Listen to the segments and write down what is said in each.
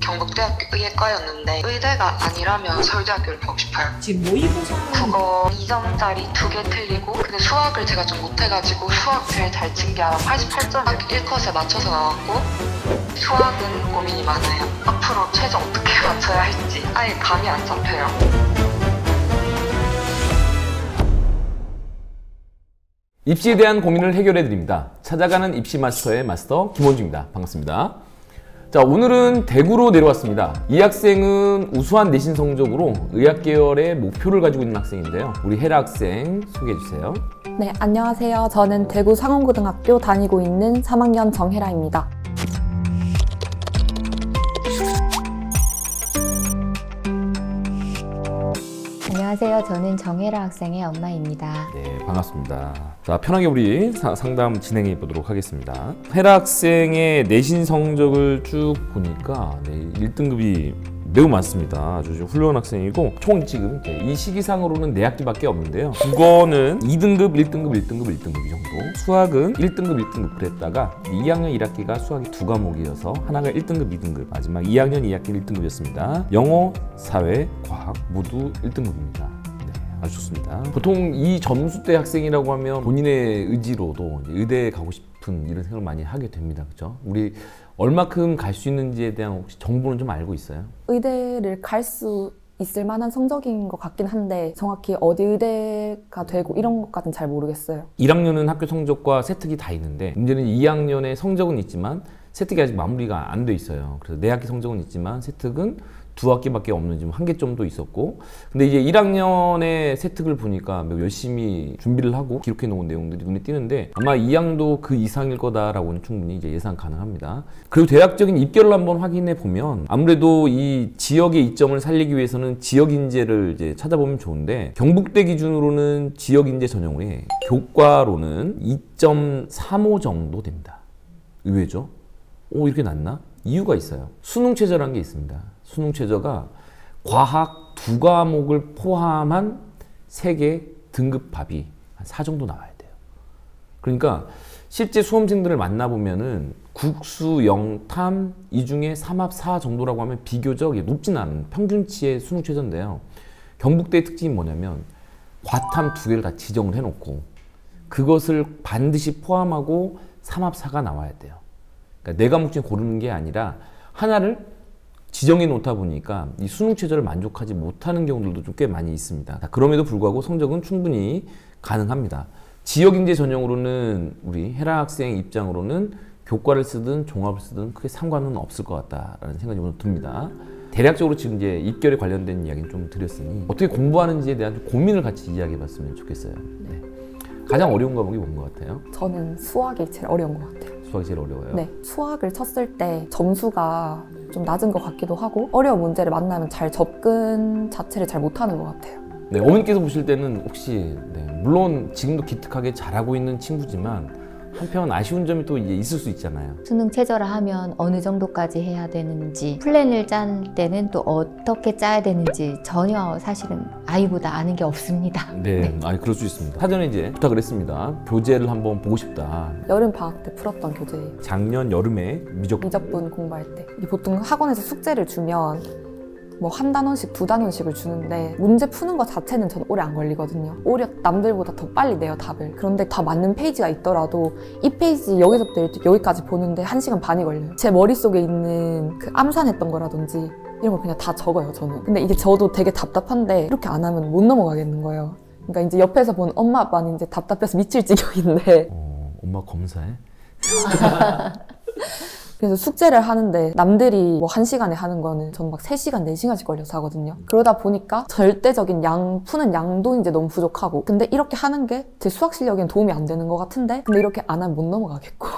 경북대학교 의예과였는데 의대가 아니라면 서울대학교를 가고 싶어요. 지금 모의고사 국어 2점짜리 2개 틀리고 근데 수학을 제가 좀 못해가지고 수학 제일 잘 친 게 아마 88점 1컷에 맞춰서 나왔고 수학은 고민이 많아요. 앞으로 최종 어떻게 맞춰야 할지 아예 감이 안 잡혀요. 입시에 대한 고민을 해결해드립니다. 찾아가는 입시 마스터의 마스터 김원주입니다. 반갑습니다. 자, 오늘은 대구로 내려왔습니다. 이 학생은 우수한 내신 성적으로 의학 계열의 목표를 가지고 있는 학생인데요. 우리 혜라 학생 소개해주세요. 네, 안녕하세요. 저는 대구 상원고등학교 다니고 있는 3학년 정혜라입니다. 안녕하세요. 저는 정혜라 학생의 엄마입니다. 네, 반갑습니다. 자, 편하게 우리 상담 진행해 보도록 하겠습니다. 혜라 학생의 내신 성적을 쭉 보니까 1등급이 매우 많습니다. 아주 훌륭한 학생이고 총 지금 이 시기상으로는 4학기밖에 없는데요. 국어는 2등급, 1등급, 1등급, 1등급 이 정도, 수학은 1등급, 1등급 그랬다가 2학년 1학기가 수학이 2과목이어서 하나가 1등급, 2등급, 마지막 2학년 2학기 1등급이었습니다. 영어, 사회, 과학 모두 1등급입니다. 아주 좋습니다. 보통 이 점수대 학생이라고 하면 본인의 의지로도 의대에 가고 싶은 이런 생각을 많이 하게 됩니다. 그렇죠? 우리 얼마큼 갈 수 있는지에 대한 혹시 정보는 좀 알고 있어요? 의대를 갈 수 있을 만한 성적인 것 같긴 한데 정확히 어디 의대가 되고 이런 것까지는 잘 모르겠어요. 1학년은 학교 성적과 세특이 다 있는데 문제는 2학년의 성적은 있지만 세특이 아직 마무리가 안 돼 있어요. 그래서 4학기 성적은 있지만 세특은 2학기밖에 없는 지금 1개 정도 있었고, 근데 이제 1학년의 세특을 보니까 매우 열심히 준비를 하고 기록해 놓은 내용들이 눈에 띄는데 아마 2학년도 그 이상일 거다라고는 충분히 이제 예상 가능합니다. 그리고 대략적인 입결을 한번 확인해 보면 아무래도 이 지역의 이점을 살리기 위해서는 지역 인재를 이제 찾아보면 좋은데 경북대 기준으로는 지역 인재 전형에 교과로는 2.35 정도 됩니다. 의외죠? 오, 이렇게 낮나? 이유가 있어요. 수능 최저라는 게 있습니다. 수능 최저가 과학 2과목을 포함한 3개 등급합이 한 4 정도 나와야 돼요. 그러니까 실제 수험생들을 만나보면은 국수, 영탐 이 중에 3합 4 정도라고 하면 비교적 높진 않은 평균치의 수능 최저인데요. 경북대의 특징이 뭐냐면 과탐 2개를 다 지정을 해놓고 그것을 반드시 포함하고 3합 4가 나와야 돼요. 그러니까 4과목 중에 고르는 게 아니라 하나를 지정해 놓다 보니까 이 수능 최저를 만족하지 못하는 경우들도 좀 꽤 많이 있습니다. 그럼에도 불구하고 성적은 충분히 가능합니다. 지역인재 전형으로는 우리 혜라 학생 입장으로는 교과를 쓰든 종합을 쓰든 크게 상관은 없을 것 같다라는 생각이 오늘 듭니다. 대략적으로 지금 이제 입결에 관련된 이야기는 좀 드렸으니 어떻게 공부하는지에 대한 고민을 같이 이야기해 봤으면 좋겠어요. 네. 가장 어려운 과목이 뭔 것 같아요? 저는 수학이 제일 어려운 것 같아요. 수학이 제일 어려워요? 네, 수학을 쳤을 때 점수가 좀 낮은 것 같기도 하고 어려운 문제를 만나면 잘 접근 자체를 잘 못하는 것 같아요. 네, 어머니께서 보실 때는 혹시 물론 지금도 기특하게 잘하고 있는 친구지만 한편 아쉬운 점이 또 이제 있을 수 있잖아요. 수능 최저라 하면 어느 정도까지 해야 되는지, 플랜을 짠 때는 또 어떻게 짜야 되는지 전혀 사실은 아이보다 아는 게 없습니다. 네. 아니, 그럴 수 있습니다. 사전에 이제 부탁을 했습니다. 교재를 한번 보고 싶다. 여름 방학 때 풀었던 교재예요. 작년 여름에 미적분 공부할 때 보통 학원에서 숙제를 주면 뭐 한 단원씩 2단원씩을 주는데 문제 푸는 것 자체는 저는 오래 안 걸리거든요. 오히려 남들보다 더 빨리 내요, 답을. 그런데 다 맞는 페이지가 있더라도 이 페이지 여기서부터 여기까지 보는데 1시간 반이 걸려요. 제 머릿속에 있는 그 암산했던 거라든지 이런 거 그냥 다 적어요, 저는. 근데 이게 저도 되게 답답한데 이렇게 안 하면 못 넘어가겠는 거예요. 그러니까 이제 옆에서 본 엄마 아빠는 이제 답답해서 미칠 지경인데 엄마 검사해? 그래서 숙제를 하는데 남들이 뭐 1시간에 하는 거는 저는 막 3시간, 4시간씩 걸려서 하거든요. 그러다 보니까 절대적인 푸는 양도 이제 너무 부족하고 근데 이렇게 하는 게 제 수학 실력에는 도움이 안 되는 것 같은데 근데 이렇게 안 하면 못 넘어가겠고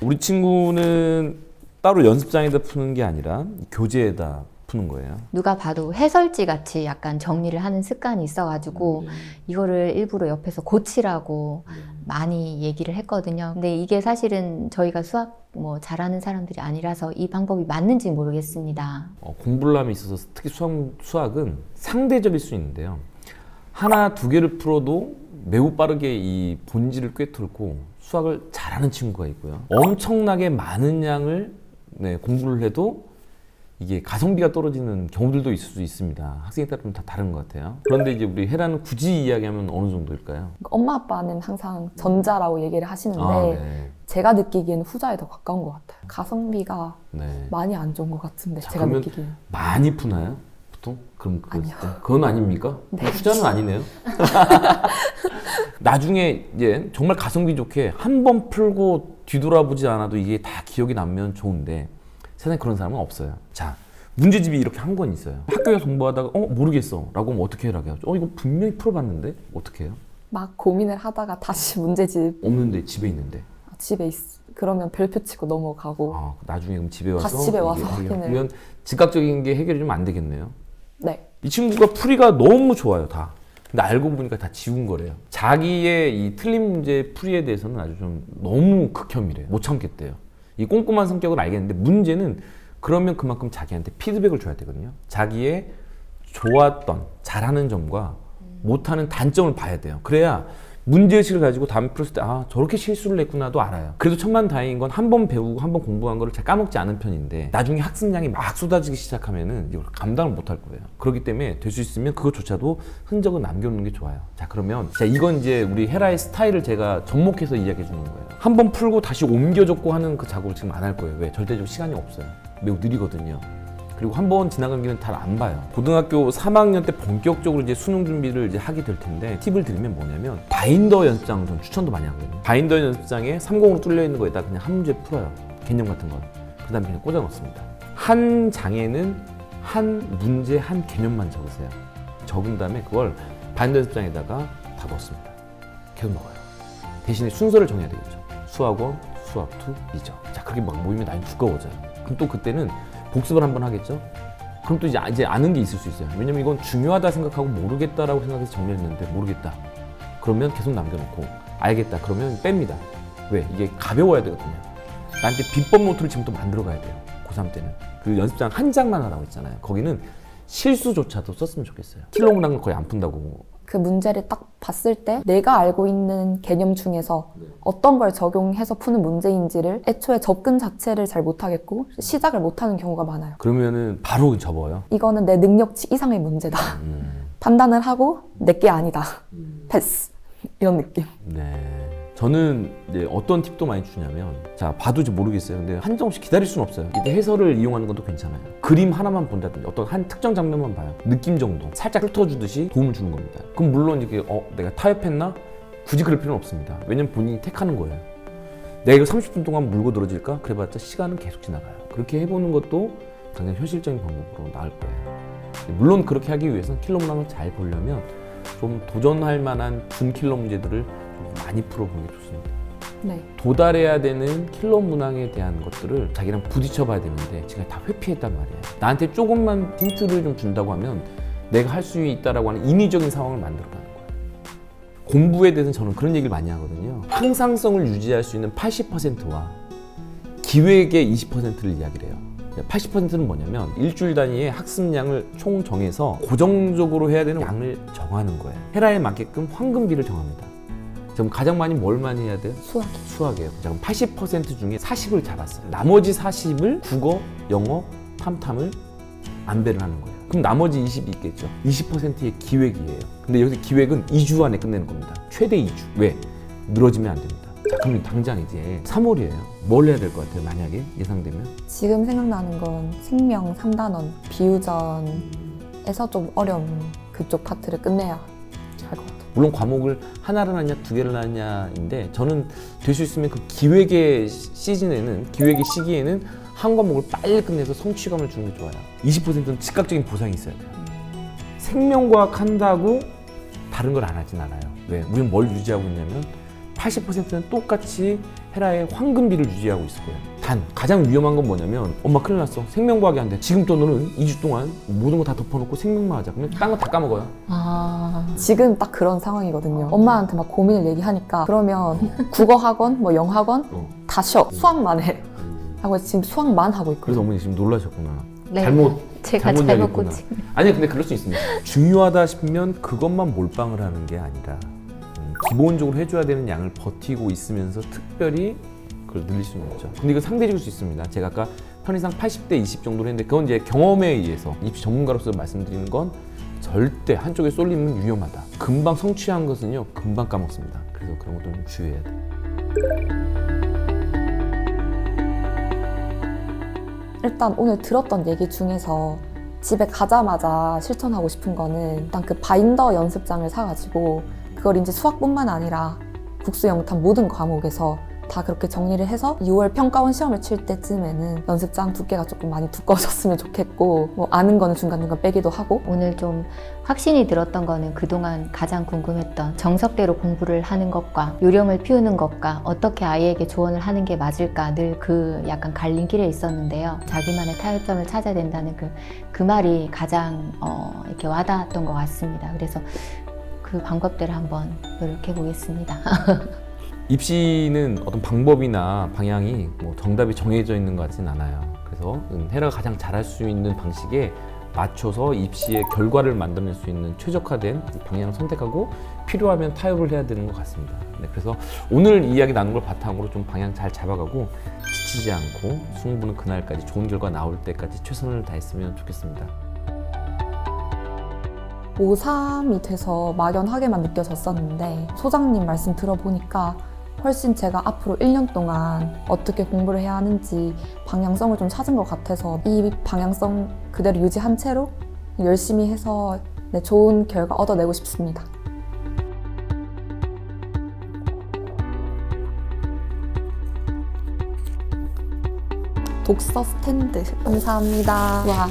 우리 친구는 따로 연습장에다 푸는 게 아니라 교재에다 푸는 거예요. 누가 봐도 해설지 같이 약간 정리를 하는 습관이 있어가지고 이거를 일부러 옆에서 고치라고 많이 얘기를 했거든요. 근데 이게 사실은 저희가 수학 뭐 잘하는 사람들이 아니라서 이 방법이 맞는지 모르겠습니다. 공부를 함에 있어서 특히 수학은 상대적일 수 있는데요. 하나, 2개를 풀어도 매우 빠르게 이 본질을 꿰뚫고 수학을 잘하는 친구가 있고요. 엄청나게 많은 양을 공부를 해도 이게 가성비가 떨어지는 경우들도 있을 수 있습니다. 학생에 따라 좀 다 다른 것 같아요. 그런데 이제 우리 헤라는 굳이 이야기하면 어느 정도일까요? 엄마 아빠는 항상 전자라고 얘기를 하시는데 네. 제가 느끼기에는 후자에 더 가까운 것 같아요. 가성비가 네. 많이 안 좋은 것 같은데 자, 제가 그러면 느끼기에는. 많이 푸나요? 보통? 그럼 아니요. 그건 아닙니까? 네. 후자는 아니네요. 나중에 이제 정말 가성비 좋게 한 번 풀고 뒤돌아보지 않아도 이게 다 기억이 나면 좋은데 세상에 그런 사람은 없어요. 자, 문제집이 이렇게 한 권 있어요. 학교에서 공부하다가 모르겠어 라고 하면 어떻게 해라고 하죠? 이거 분명히 풀어봤는데 어떻게 해요? 막 고민을 하다가 다시 문제집 없는데 집에 있는데. 집에 그러면 별표 치고 넘어가고. 나중에 그럼 집에 와서 다시 집에 와서 이게 확인을. 그러면 즉각적인 게 해결이 좀 안 되겠네요. 네. 이 친구가 풀이가 너무 좋아요, 다. 근데 알고 보니까 다 지운 거래요. 자기의 이 틀린 문제 풀이에 대해서는 아주 좀 너무 극혐이래요. 못 참겠대요. 이 꼼꼼한 성격을 알겠는데 문제는 그러면 그만큼 자기한테 피드백을 줘야 되거든요. 자기의 좋았던, 잘하는 점과 못하는 단점을 봐야 돼요. 그래야 문제의식을 가지고 다음에 풀었을 때 저렇게 실수를 했구나도 알아요. 그래도 천만다행인 건 한 번 배우고 한 번 공부한 거를 잘 까먹지 않은 편인데 나중에 학습량이 막 쏟아지기 시작하면은 이걸 감당을 못 할 거예요. 그렇기 때문에 될 수 있으면 그것조차도 흔적을 남겨놓는 게 좋아요. 자, 그러면 이건 이제 우리 헤라의 스타일을 제가 접목해서 이야기해 주는 거예요. 한 번 풀고 다시 옮겨 적고 하는 그 작업을 지금 안 할 거예요. 왜? 절대적으로 시간이 없어요. 매우 느리거든요. 그리고 한 번 지나간 길은 잘 안 봐요. 고등학교 3학년 때 본격적으로 이제 수능 준비를 이제 하게 될 텐데 팁을 드리면 뭐냐면 바인더 연습장을 좀 추천도 많이 하거든요. 바인더 연습장에 30으로 뚫려 있는 거에다 그냥 한 문제 풀어요. 개념 같은 건. 그 다음에 그냥 꽂아 놓습니다. 한 장에는 한 문제 한 개념만 적으세요. 적은 다음에 그걸 바인더 연습장에다가 다 넣습니다. 계속 넣어요. 대신에 순서를 정해야 되겠죠. 수학 1, 수학 2, 2죠. 자, 그렇게 막 모이면 나중에 두꺼워져요. 그럼 또 그때는 복습을 한번 하겠죠? 그럼 또 이제 아는 게 있을 수 있어요. 왜냐면 이건 중요하다 생각하고 모르겠다라고 생각해서 정리했는데 모르겠다. 그러면 계속 남겨놓고 알겠다. 그러면 뺍니다. 왜? 이게 가벼워야 되거든요. 나한테 비법 노트를 지금부터 만들어 가야 돼요. 고3 때는. 그 연습장 한 장만 하라고 했잖아요. 거기는 실수조차도 썼으면 좋겠어요. 킬로그램은 거의 안 푼다고. 그 문제를 딱 봤을 때 내가 알고 있는 개념 중에서 어떤 걸 적용해서 푸는 문제인지를 애초에 접근 자체를 잘 못하겠고 시작을 못하는 경우가 많아요. 그러면은 바로 접어요. 이거는 내 능력치 이상의 문제다. 판단을 하고 내게 아니다. 패스. 이런 느낌. 네. 저는 이제 어떤 팁도 많이 주냐면, 자, 봐도 이제 모르겠어요. 근데 한정 없이 기다릴 수는 없어요. 이때 해설을 이용하는 것도 괜찮아요. 그림 하나만 본다든지 어떤 한 특정 장면만 봐요. 느낌 정도 살짝 훑어주듯이 도움을 주는 겁니다. 그럼 물론 이게 내가 타협했나? 굳이 그럴 필요는 없습니다. 왜냐면 본인이 택하는 거예요. 내가 이거 30분 동안 물고 늘어질까? 그래봤자 시간은 계속 지나가요. 그렇게 해보는 것도 당연히 현실적인 방법으로 나을 거예요. 물론 그렇게 하기 위해서는 킬러 문항을 잘 보려면 좀 도전할 만한 준킬러 문제들을 좀 많이 풀어보는 게 좋습니다. 네. 도달해야 되는 킬러 문항에 대한 것들을 자기랑 부딪혀 봐야 되는데 지금 다 회피했단 말이에요. 나한테 조금만 힌트를 좀 준다고 하면 내가 할 수 있다라고 하는 인위적인 상황을 만들어가는 거예요. 공부에 대해서는 저는 그런 얘기를 많이 하거든요. 항상성을 유지할 수 있는 80%와 기획의 20%를 이야기를 해요. 80%는 뭐냐면 일주일 단위의 학습량을 총 정해서 고정적으로 해야 되는 양을 정하는 거예요. 헤라에 맞게끔 황금비를 정합니다. 그럼 가장 많이 뭘 많이 해야 돼요? 수학이에요. 그럼 80% 중에 40을 잡았어요. 나머지 40을 국어, 영어, 탐탐을 안배를 하는 거예요. 그럼 나머지 20이 있겠죠. 20%의 기획이에요. 근데 여기서 기획은 2주 안에 끝내는 겁니다. 최대 2주. 왜? 늘어지면 안 됩니다. 자, 그럼 당장 이제 3월이에요. 뭘 해야 될 것 같아요? 만약에 예상되면? 지금 생각나는 건 생명 3단원, 비유전에서 좀 어려운 그쪽 파트를 끝내야 할 것 같아요. 물론 과목을 하나를 하냐 두 개를 하냐인데 저는 될 수 있으면 그 기획의 시즌에는 기획의 시기에는 한 과목을 빨리 끝내서 성취감을 주는 게 좋아요. 20%는 즉각적인 보상이 있어야 돼요. 생명과학 한다고 다른 걸 안 하진 않아요. 왜? 우리는 뭘 유지하고 있냐면 80%는 똑같이 헤라의 황금비를 유지하고 있을 거예요. 단 가장 위험한 건 뭐냐면 엄마 큰일 났어. 생명과학이 안 돼. 지금부터 너는 2주 동안 모든 거 다 덮어놓고 생명만 하자. 그러면 딴 거 다 까먹어요. 지금 딱 그런 상황이거든요. 엄마한테 막 고민을 얘기하니까 그러면 국어 학원, 뭐 영어 학원 다 쉬어. 수학만 해. 하고 지금 수학만 하고 있거든요. 그래서 어머니 지금 놀라셨구나. 네. 제가 잘못 잘못 꽂힌. 아니 근데 그럴 수 있습니다. 중요하다 싶으면 그것만 몰빵을 하는 게 아니라 기본적으로 해줘야 되는 양을 버티고 있으면서 특별히 그걸 늘릴 수는 있죠. 근데 이거 상대적일 수 있습니다. 제가 아까 편의상 80대 20 정도로 했는데 그건 이제 경험에 의해서 입시 전문가로서 말씀드리는 건 절대 한쪽에 쏠리면 위험하다. 금방 성취한 것은요 금방 까먹습니다. 그래서 그런 것도 좀 주의해야 돼요. 일단 오늘 들었던 얘기 중에서 집에 가자마자 실천하고 싶은 거는 일단 그 바인더 연습장을 사가지고 그걸 이제 수학뿐만 아니라 국수, 영탐 모든 과목에서 다 그렇게 정리를 해서 6월 평가원 시험을 칠 때쯤에는 연습장 두께가 조금 많이 두꺼워졌으면 좋겠고 뭐 아는 거는 중간중간 빼기도 하고 오늘 좀 확신이 들었던 거는 그동안 가장 궁금했던 정석대로 공부를 하는 것과 요령을 피우는 것과 어떻게 아이에게 조언을 하는 게 맞을까 늘 그 약간 갈림길에 있었는데요. 자기만의 타협점을 찾아야 된다는 그 말이 가장 이렇게 와닿았던 것 같습니다. 그래서 그 방법대로 한번 노력해 보겠습니다. 입시는 어떤 방법이나 방향이 뭐 정답이 정해져 있는 것 같지는 않아요. 그래서 헤라가 가장 잘할 수 있는 방식에 맞춰서 입시의 결과를 만들어낼 수 있는 최적화된 방향을 선택하고 필요하면 타협을 해야 되는 것 같습니다. 네, 그래서 오늘 이야기 나눈 걸 바탕으로 좀 방향 잘 잡아가고 지치지 않고 승부는 그날까지 좋은 결과 나올 때까지 최선을 다했으면 좋겠습니다. 고3이 돼서 막연하게만 느껴졌었는데 소장님 말씀 들어보니까 훨씬 제가 앞으로 1년 동안 어떻게 공부를 해야 하는지 방향성을 좀 찾은 것 같아서 이 방향성 그대로 유지한 채로 열심히 해서 좋은 결과 얻어내고 싶습니다. 독서 스탠드 감사합니다. 와.